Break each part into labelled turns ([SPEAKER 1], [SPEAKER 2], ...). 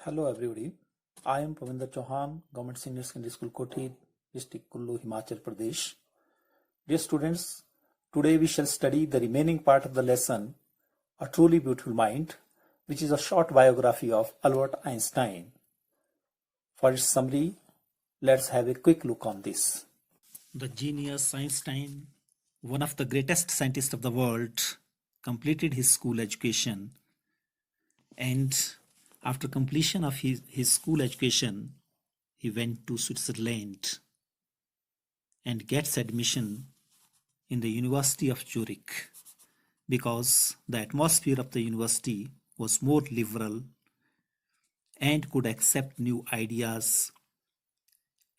[SPEAKER 1] Hello everybody. I am Pavinder Chauhan, Government Senior Secondary School Koti, District Kullu, Himachal Pradesh. Dear students, today we shall study the remaining part of the lesson, A Truly Beautiful Mind, which is a short biography of Albert Einstein. For its summary, let's have a quick look on this. The genius Einstein, one of the greatest scientists of the world, completed his school education, and after completion of his school education, he went to Switzerland and gets admission in the University of Zurich because the atmosphere of the university was more liberal and could accept new ideas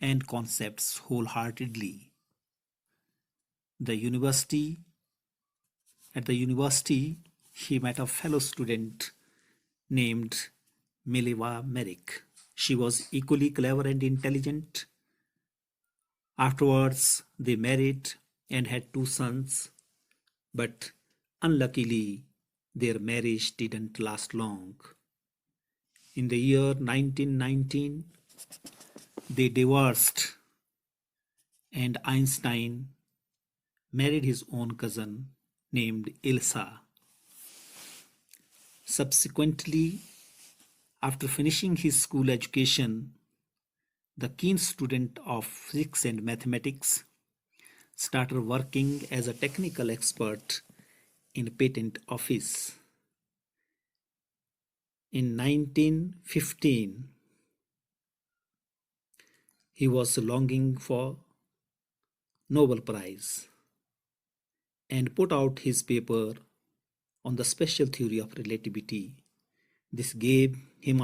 [SPEAKER 1] and concepts wholeheartedly. At the university, he met a fellow student named Mileva Merrick. She was equally clever and intelligent. Afterwards, they married and had 2 sons, but unluckily, their marriage didn't last long. In the year 1919, they divorced, and Einstein married his own cousin named Ilsa. Subsequently, after finishing his school education, the keen student of physics and mathematics started working as a technical expert in a patent office. In 1915, he was longing for Nobel Prize and put out his paper on the special theory of relativity. This gave him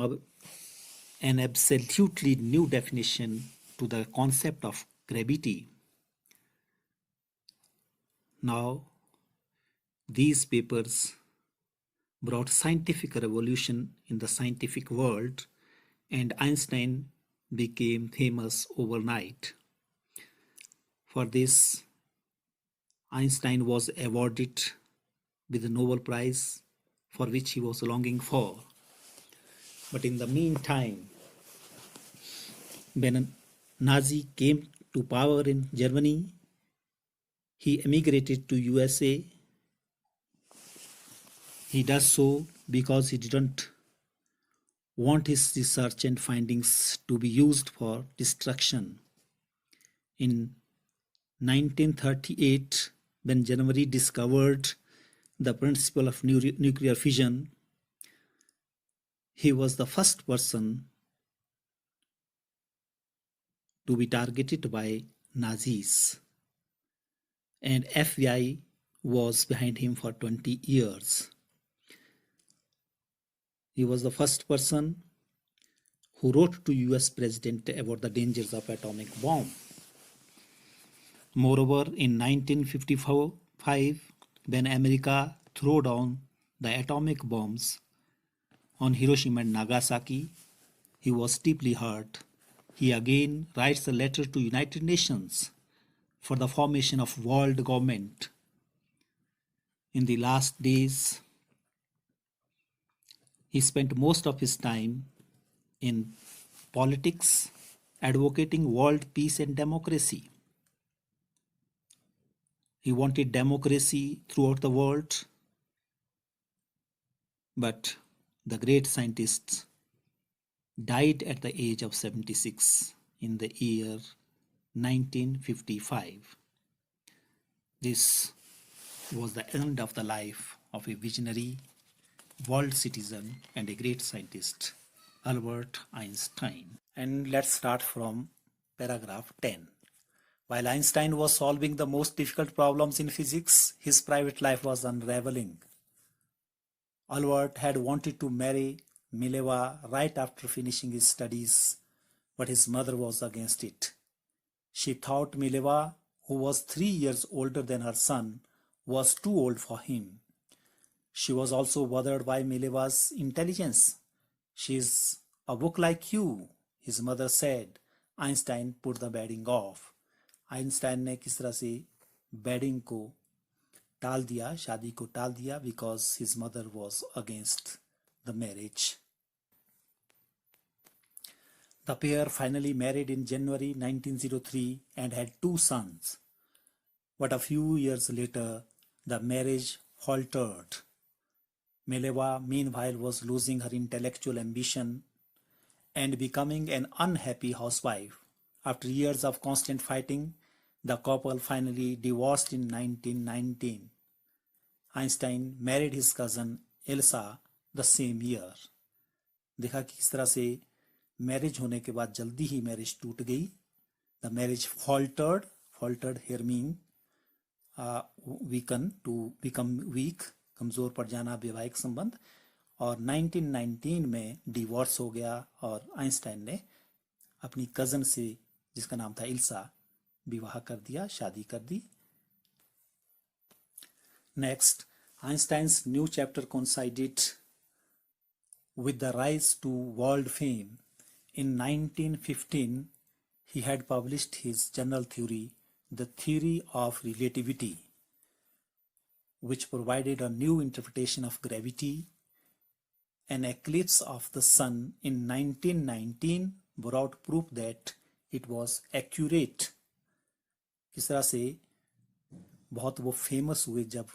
[SPEAKER 1] an absolutely new definition to the concept of gravity. Now, these papers brought scientific revolution in the scientific world, and Einstein became famous overnight. For this, Einstein was awarded with the Nobel Prize for which he was longing for. But in the meantime, when Nazi came to power in Germany, he emigrated to USA. He does so because he didn't want his research and findings to be used for destruction. In 1938, when Germany discovered the principle of nuclear fission, he was the first person to be targeted by Nazis, and FBI was behind him for 20 years. He was the first person who wrote to US President about the dangers of atomic bomb. Moreover, in 1955, when America threw down the atomic bombs on Hiroshima and Nagasaki, he was deeply hurt. He again writes a letter to United Nations for the formation of world government. In the last days, he spent most of his time in politics, advocating world peace and democracy. He wanted democracy throughout the world, but the great scientist died at the age of 76 in the year 1955. This was the end of the life of a visionary, world citizen and a great scientist, Albert Einstein. And let's start from paragraph 10. While Einstein was solving the most difficult problems in physics, his private life was unraveling. Albert had wanted to marry Mileva right after finishing his studies, but his mother was against it. She thought Mileva, who was 3 years older than her son, was too old for him. She was also bothered by Mileva's intelligence. "She's a book like you," his mother said. Einstein put the bedding off. Einstein ने किस तरह से bedding को टाल दिया, शादी को टाल दिया, because his mother was against the marriage. The pair finally married in January 1903 and had 2 sons. But a few years later, the marriage faltered. Mileva, meanwhile, was losing her intellectual ambition and becoming an unhappy housewife. After years of constant fighting, the couple finally divorced in 1919. Einstein married his cousin Elsa the same year. देखा कि किस तरह से marriage होने के बाद जल्दी ही marriage टूट गई. The marriage faltered here mean weaken, to become weak, कमजोर पड़ जाना वैवाहिक संबंध. और 1919 में डिवोर्स हो गया और आइंस्टाइन ने अपनी कजन से, जिसका नाम था इल्सा, विवाह कर दिया, शादी कर दी. Next, Einstein's new chapter coincided with the rise to world fame. In 1915, he had published his general theory, the theory of relativity, which provided a new interpretation of gravity. An eclipse of the sun in 1919 brought proof that it was accurate. किस तरह से बहुत वो famous हुए जब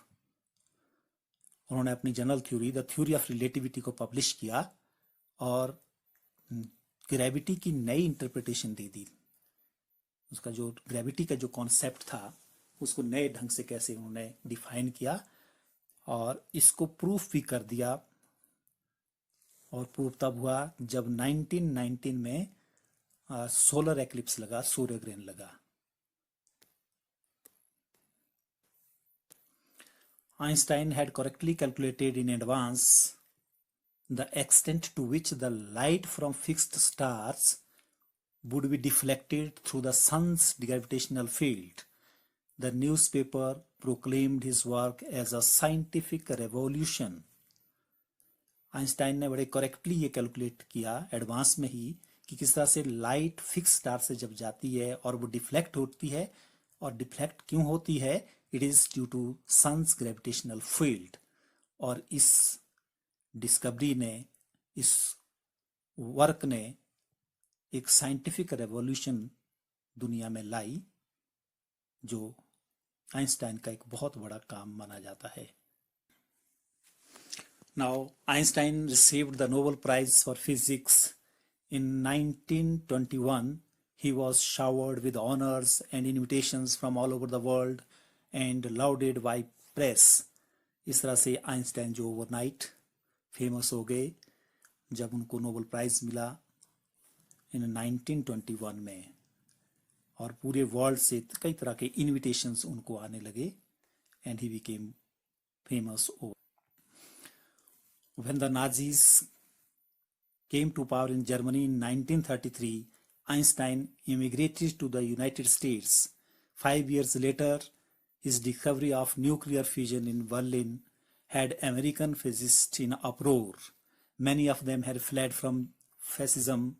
[SPEAKER 1] उन्होंने अपनी general theory, the theory of relativity को पब्लिश किया और ग्रेविटी की नई इंटरप्रिटेशन दे दी. उसका जो ग्रेविटी का जो कॉन्सेप्ट था उसको नए ढंग से कैसे उन्होंने डिफाइन किया और इसको प्रूफ भी कर दिया. और प्रूफ तब हुआ जब 1919 में सोलर एक्लिप्स लगा, सूर्य ग्रहण लगा. Einstein had correctly calculated in advance the extent to which the light from fixed stars would be deflected through the sun's gravitational field. The newspaper proclaimed his work as a scientific revolution. Einstein ने बड़े correctly ये calculate किया advance में ही कि किस तरह से light fix star से जब जाती है और वो डिफ्लेक्ट होती है, और डिफ्लेक्ट क्यों होती है, it is due to sun's gravitational field. और इस डिस्कवरी ने, इस वर्क ने एक साइंटिफिक रेवोल्यूशन दुनिया में लाई, जो आइंस्टाइन का एक बहुत बड़ा काम माना जाता है. Now, Einstein received the Nobel Prize for Physics in 1921. He was showered with honors and invitations from all over the world and lauded by press. इस तरह से आइंस्टाइन जो ओवरनाइट फेमस हो गए जब उनको नोबेल प्राइज मिला इन 1921 में, और पूरे वर्ल्ड से कई तरह के इनविटेशंस उनको आने लगे and he became famous. When the Nazis came to power in Germany in 1933, Einstein immigrated to the United States. 5 years later, his discovery of nuclear fusion in Berlin had American physicists in uproar. Many of them had fled from fascism,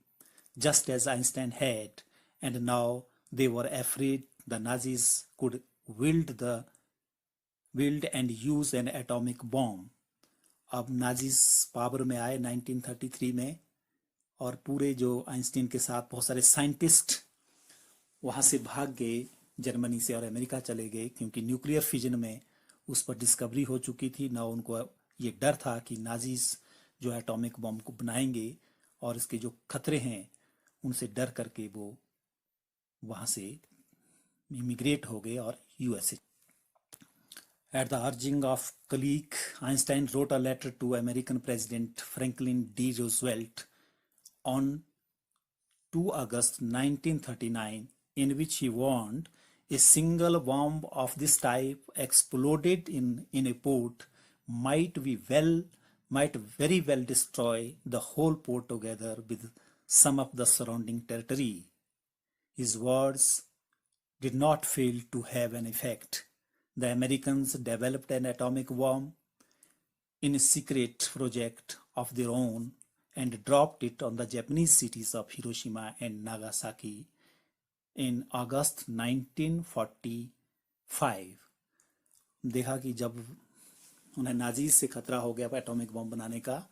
[SPEAKER 1] just as Einstein had, and now they were afraid the Nazis could wield and use an atomic bomb. अब Nazis power में आए 1933 में, और पूरे जो Einstein के साथ बहुत सारे साइंटिस्ट वहाँ से भाग गए जर्मनी से और अमेरिका चले गए, क्योंकि न्यूक्लियर फिजन में उस पर डिस्कवरी हो चुकी थी. ना उनको ये डर था कि नाजिस जो एटॉमिक बम को बनाएंगे और इसके जो खतरे हैं उनसे डर करके वो वहाँ से इमिग्रेट हो गए और USA. At the urging of colleague, Einstein wrote a letter to American President Franklin D. Roosevelt on 2 August 1939, in which he warned a single bomb of this type exploded in a port might very well destroy the whole port together with some of the surrounding territory. His words did not fail to have an effect. The Americans developed an atomic bomb in a secret project of their own and dropped it on the Japanese cities of Hiroshima and Nagasaki in August 1945. देखा कि जब उन्हें Nazis से खतरा हो गया atomic bomb बनाने का,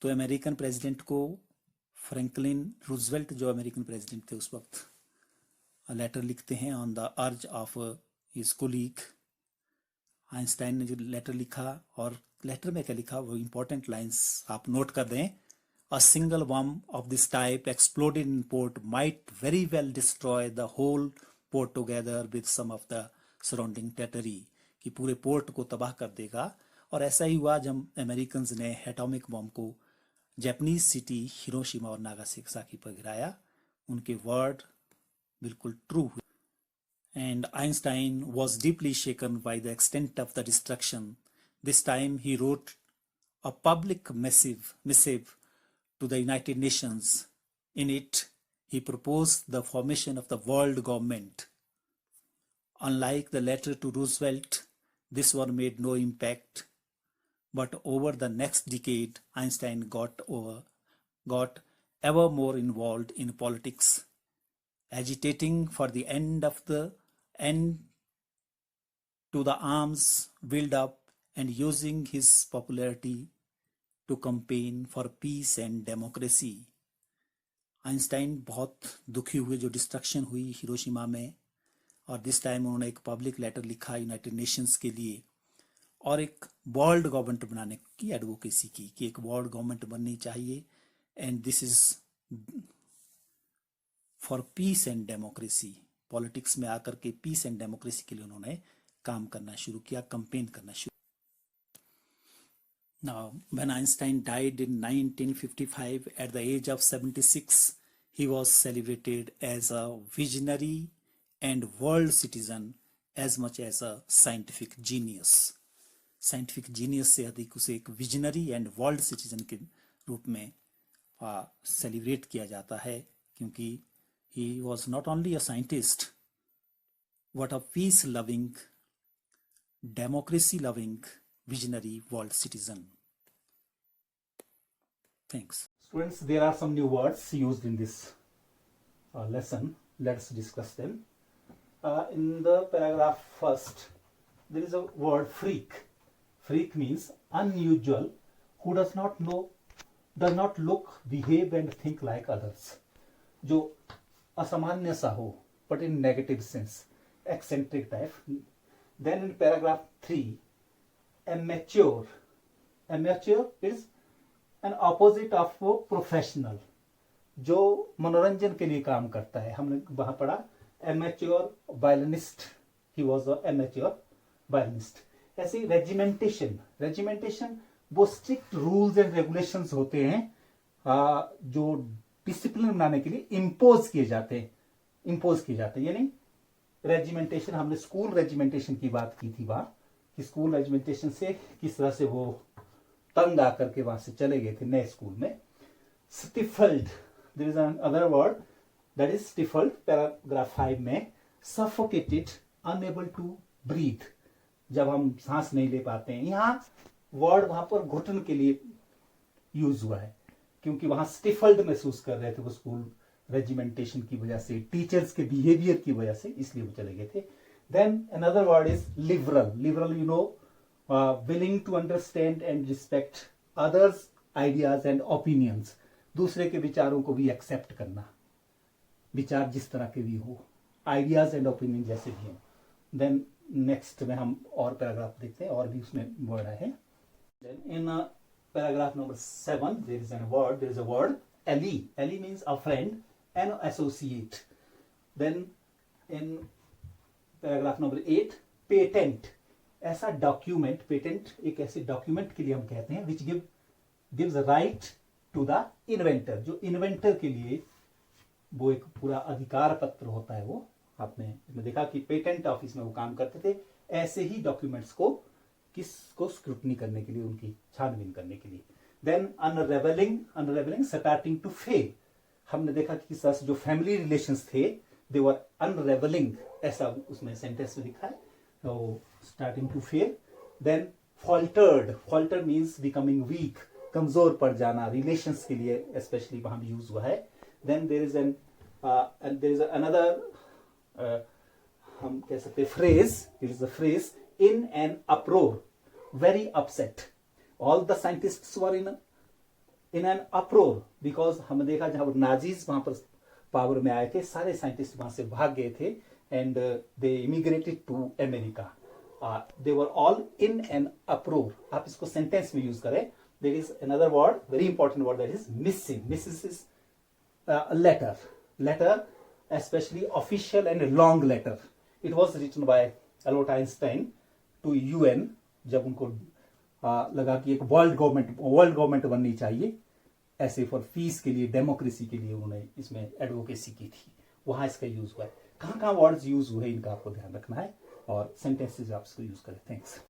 [SPEAKER 1] तो अमेरिकन प्रेसिडेंट को फ्रैंकलिन रूजवेल्ट जो अमेरिकन प्रेसिडेंट थे उस वक्त लेटर लिखते हैं on the urge of his colleague. Einstein ने जो लेटर लिखा, और लेटर में क्या लिखा वो इंपॉर्टेंट लाइंस आप नोट कर दें। A single bomb of this type exploded in port might very well destroy the whole port together with some of the surrounding territory, कि पूरे पोर्ट को तबाह कर देगा। और ऐसा ही हुआ जब अमेरिकन ने एटॉमिक बॉम्ब को जापानीज सिटी हिरोशिमा और नागासाकी पर गिराया। उनके वर्ड बिल्कुल ट्रू हुए। And Einstein was deeply shaken by the extent of the destruction. This time he wrote a public missive to the United Nations. In it, he proposed the formation of the world government. Unlike the letter to Roosevelt, this one made no impact. But over the next decade, Einstein got ever more involved in politics, agitating for the end to the arms build up and using his popularity to campaign for peace and democracy. Einstein बहुत दुखी हुए जो destruction हुई Hiroshima में, और this time उन्होंने एक public letter लिखा यूनाइटेड नेशंस के लिए और एक वर्ल्ड गवर्नमेंट बनाने की एडवोकेसी की कि एक वर्ल्ड गवर्नमेंट बननी चाहिए, and this is for piece and democracy. Politics में आकर के पीस एंड डेमोक्रेसी के लिए उन्होंने काम करना शुरू किया, कंपेन करना शुरू। Now, when Einstein died in 1955 at the age of 76, he was celebrated as a visionary and world citizen as much as a scientific genius. Scientific genius से अधिक उसे एक visionary and world citizen के रूप में celebrate किया जाता है, क्योंकि he was not only a scientist, but a peace-loving, democracy-loving, visionary world citizen. Thanks. Students, there are some new words used in this lesson. Let's discuss them. In the paragraph first, there is a word freak. Freak means unusual, who does not look, behave and think like others. जो असामान्य सा हो, but in negative sense, eccentric type. Then in paragraph 3, amateur. Amateur is an opposite of professional, जो मनोरंजन के लिए काम करता है। हमने वहां पढ़ा amateur violinist, he was an amateur violinist. ऐसे ही रेजिमेंटेशन वो स्ट्रिक्ट रूल्स एंड रेगुलेशंस होते हैं जो डिसिप्लिन बनाने के लिए इम्पोज किए जाते हैं। यानी रेजिमेंटेशन, हमने स्कूल रेजिमेंटेशन की बात की थी वहां, कि स्कूल रेजिमेंटेशन से किस तरह से वो तंग आकर के वहां से चले गए थे नए स्कूल में। Stifled, there is another word that is stifled. Paragraph 5 में सफोकेटेड, अनएबल टू ब्रीथ, जब हम सांस नहीं ले पाते हैं। यहाँ वर्ड वहां पर घुटन के लिए यूज हुआ है, क्योंकि वहां स्टिफल्ड महसूस कर रहे थे वो स्कूल रेजिमेंटेशन की वजह से, टीचर्स के बिहेवियर की वजह से, इसलिए वो चले गए थे। Then another word is liberal, you know, willing to understand and respect others ideas and opinions, दूसरे के विचारों को भी एक्सेप्ट करना, विचार जिस तरह के भी हो, आइडियाज एंड ओपिनियन जैसे भी हो। देन नेक्स्ट में हम और पैराग्राफ देखते हैं, और भी उसमें वर्ड है। In paragraph number 7 there is a word ally means a friend and associate. Then in paragraph number 8 patent, ऐसा डॉक्यूमेंट, पेटेंट एक ऐसे डॉक्यूमेंट के लिए हम कहते हैं which gives right to the inventor, जो इन्वेंटर के लिए वो एक पूरा अधिकार पत्र होता है। वो आपने देखा कि पेटेंट ऑफिस में वो काम करते थे, ऐसे ही डॉक्यूमेंट्स को किसको स्क्रूटनी करने के लिए, उनकी छानबीन करने के लिए। Then unravelling starting to fail, हमने देखा कि किस तरह से जो फैमिली रिलेशंस थे दे वर अनरेवलिंग, ऐसा उसमें सेंटेंस में लिखा है, तो starting to fail. Then faltered means becoming weak, कमजोर पड़ जाना, रिलेशंस के लिए स्पेशली वहां भी यूज हुआ है। देन देयर इज अनदर हम कह सकते phrase, it is a phrase in an अप्रोर, very upset. All the scientists were in
[SPEAKER 2] in an अप्रोर, because हमने देखा जहां नाजीज वहां पर पावर में आए थे, सारे साइंटिस्ट वहां से भाग गए थे and they immigrated to America. They were all in an uproar. आप इसको सेंटेंस में यूज करें. There is another word, very important word, that is missing. Missive is letter, especially official and long letter. It was written by Albert Einstein to UN, जब उनको लगा कि एक world government बननी चाहिए, ऐसे फॉर पीस के लिए, डेमोक्रेसी के लिए उन्होंने इसमें एडवोकेसी की थी. वहां इसका यूज हुआ है. कहाँ कहाँ वर्ड्स यूज हुए इनका आपको ध्यान रखना है और सेंटेंसेज आप इसको यूज करें. थैंक्स.